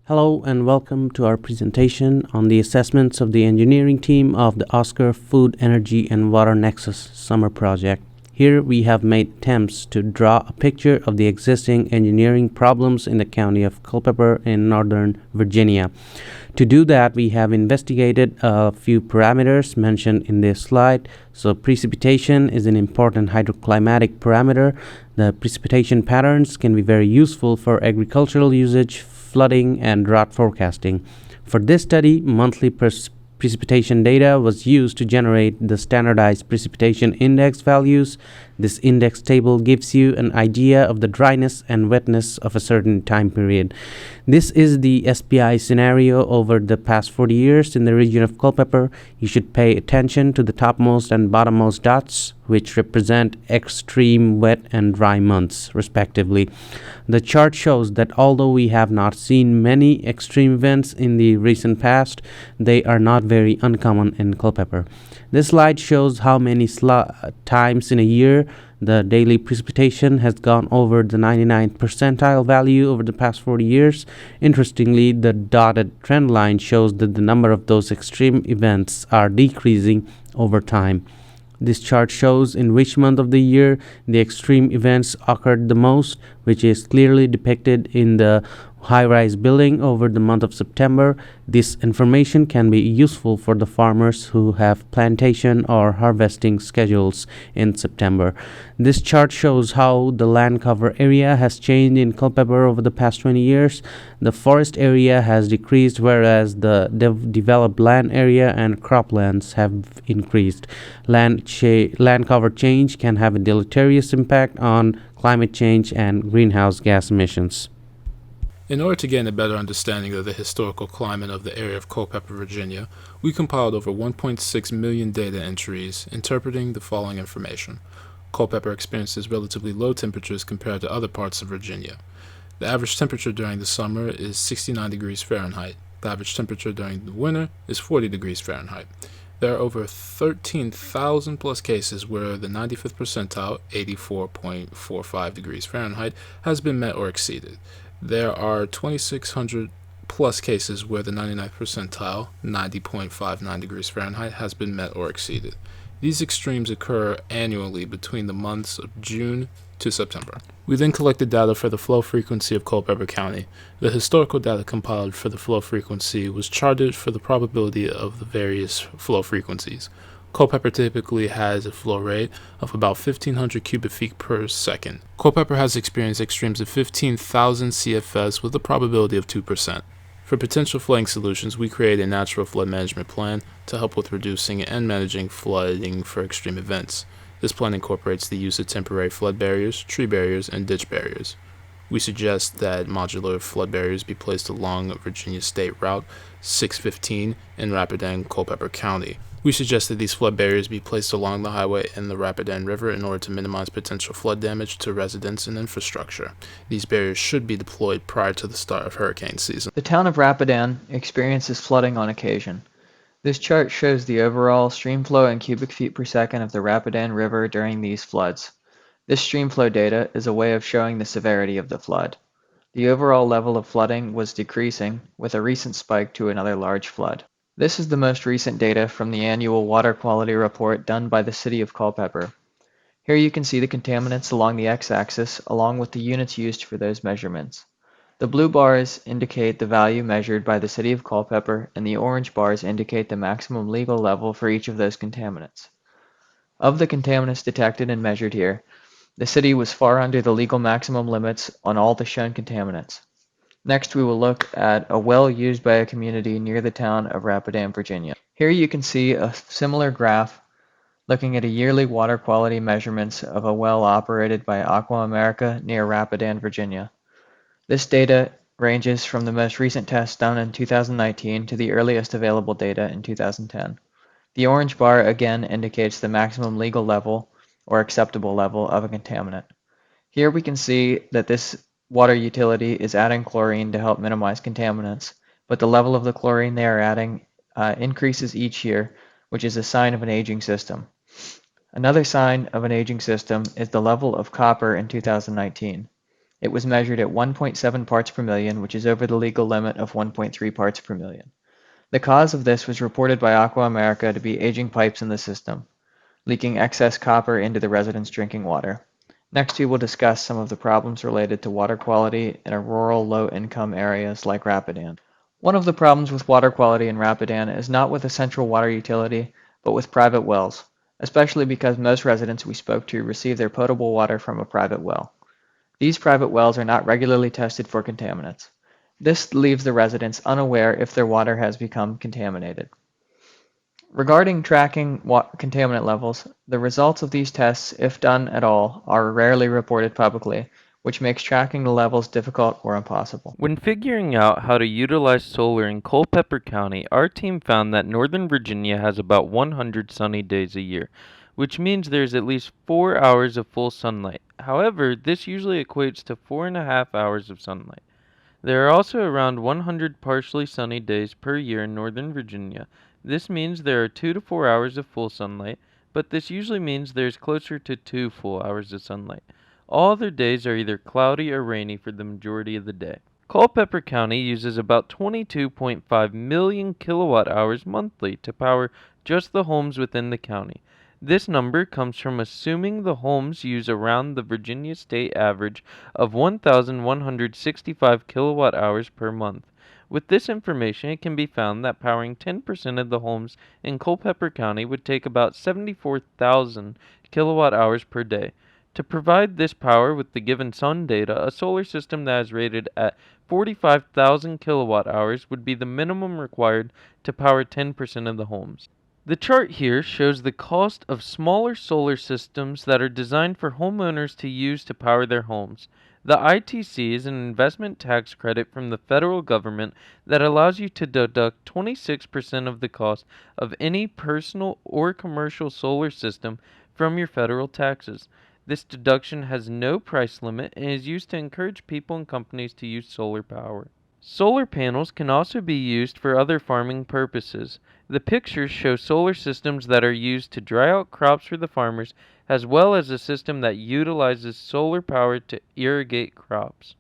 Hello and welcome to our presentation on the assessments of the engineering team of the Oscar Food, Energy and Water Nexus Summer Project. Here we have made attempts to draw a picture of the existing engineering problems in the county of Culpeper in Northern Virginia. To do that, we have investigated a few parameters mentioned in this slide. So precipitation is an important hydroclimatic parameter. The precipitation patterns can be very useful for agricultural usage, flooding, and drought forecasting. For this study, monthly precipitation data was used to generate the standardized precipitation index values. This index table gives you an idea of the dryness and wetness of a certain time period. This is the SPI scenario over the past 40 years in the region of Culpeper. You should pay attention to the topmost and bottommost dots, which represent extreme wet and dry months, respectively. The chart shows that although we have not seen many extreme events in the recent past, they are not very uncommon in Culpeper. This slide shows how many times in a year the daily precipitation has gone over the 99th percentile value over the past 40 years. Interestingly, the dotted trend line shows that the number of those extreme events are decreasing over time. This chart shows in which month of the year the extreme events occurred the most, which is clearly depicted in the high-rise building over the month of September. This information can be useful for the farmers who have plantation or harvesting schedules in September. This chart shows how the land cover area has changed in Culpeper over the past 20 years. The forest area has decreased, whereas the developed land area and croplands have increased. Land cover change can have a deleterious impact on climate change and greenhouse gas emissions. In order to gain a better understanding of the historical climate of the area of Culpeper, Virginia, we compiled over 1.6 million data entries interpreting the following information. Culpeper experiences relatively low temperatures compared to other parts of Virginia. The average temperature during the summer is 69 degrees Fahrenheit. The average temperature during the winter is 40 degrees Fahrenheit. There are over 13,000 plus cases where the 95th percentile, 84.45 degrees Fahrenheit, has been met or exceeded. There are 2,600 plus cases where the 99th percentile, 90.59 degrees Fahrenheit, has been met or exceeded. These extremes occur annually between the months of June to September. We then collected data for the flow frequency of Culpeper County. The historical data compiled for the flow frequency was charted for the probability of the various flow frequencies. Culpeper typically has a flow rate of about 1,500 cubic feet per second. Culpeper has experienced extremes of 15,000 CFS with a probability of 2%. For potential flooding solutions, we create a natural flood management plan to help with reducing and managing flooding for extreme events. This plan incorporates the use of temporary flood barriers, tree barriers, and ditch barriers. We suggest that modular flood barriers be placed along Virginia State Route 615 in Rapidan, Culpeper County. We suggest that these flood barriers be placed along the highway and the Rapidan River in order to minimize potential flood damage to residents and infrastructure. These barriers should be deployed prior to the start of hurricane season. The town of Rapidan experiences flooding on occasion. This chart shows the overall stream flow in cubic feet per second of the Rapidan River during these floods. This stream flow data is a way of showing the severity of the flood. The overall level of flooding was decreasing, with a recent spike to another large flood. This is the most recent data from the annual water quality report done by the city of Culpeper. Here you can see the contaminants along the x-axis along with the units used for those measurements. The blue bars indicate the value measured by the city of Culpeper, and the orange bars indicate the maximum legal level for each of those contaminants. Of the contaminants detected and measured here, the city was far under the legal maximum limits on all the shown contaminants. Next, we will look at a well used by a community near the town of Rapidan, Virginia. Here you can see a similar graph looking at a yearly water quality measurements of a well operated by Aqua America near Rapidan, Virginia. This data ranges from the most recent tests done in 2019 to the earliest available data in 2010. The orange bar again indicates the maximum legal level or acceptable level of a contaminant. Here we can see that this water utility is adding chlorine to help minimize contaminants, but the level of the chlorine they are adding increases each year, which is a sign of an aging system. Another sign of an aging system is the level of copper in 2019. It was measured at 1.7 parts per million, which is over the legal limit of 1.3 parts per million. The cause of this was reported by Aqua America to be aging pipes in the system, leaking excess copper into the residents' drinking water. Next, we will discuss some of the problems related to water quality in rural low-income areas like Rapidan. One of the problems with water quality in Rapidan is not with a central water utility, but with private wells, especially because most residents we spoke to receive their potable water from a private well. These private wells are not regularly tested for contaminants. This leaves the residents unaware if their water has become contaminated. Regarding tracking contaminant levels, the results of these tests, if done at all, are rarely reported publicly, which makes tracking the levels difficult or impossible. When figuring out how to utilize solar in Culpeper County, our team found that Northern Virginia has about 100 sunny days a year, which means there's at least 4 hours of full sunlight. However, this usually equates to 4.5 hours of sunlight. There are also around 100 partially sunny days per year in Northern Virginia. This means there are 2 to 4 hours of full sunlight, but this usually means there's closer to 2 full hours of sunlight. All other days are either cloudy or rainy for the majority of the day. Culpeper County uses about 22.5 million kilowatt hours monthly to power just the homes within the county. This number comes from assuming the homes use around the Virginia state average of 1,165 kilowatt hours per month. With this information, it can be found that powering 10% of the homes in Culpeper County would take about 74,000 kilowatt hours per day. To provide this power with the given sun data, a solar system that is rated at 45,000 kilowatt hours would be the minimum required to power 10% of the homes. The chart here shows the cost of smaller solar systems that are designed for homeowners to use to power their homes. The ITC is an investment tax credit from the federal government that allows you to deduct 26% of the cost of any personal or commercial solar system from your federal taxes. This deduction has no price limit and is used to encourage people and companies to use solar power. Solar panels can also be used for other farming purposes. The pictures show solar systems that are used to dry out crops for the farmers, as well as a system that utilizes solar power to irrigate crops.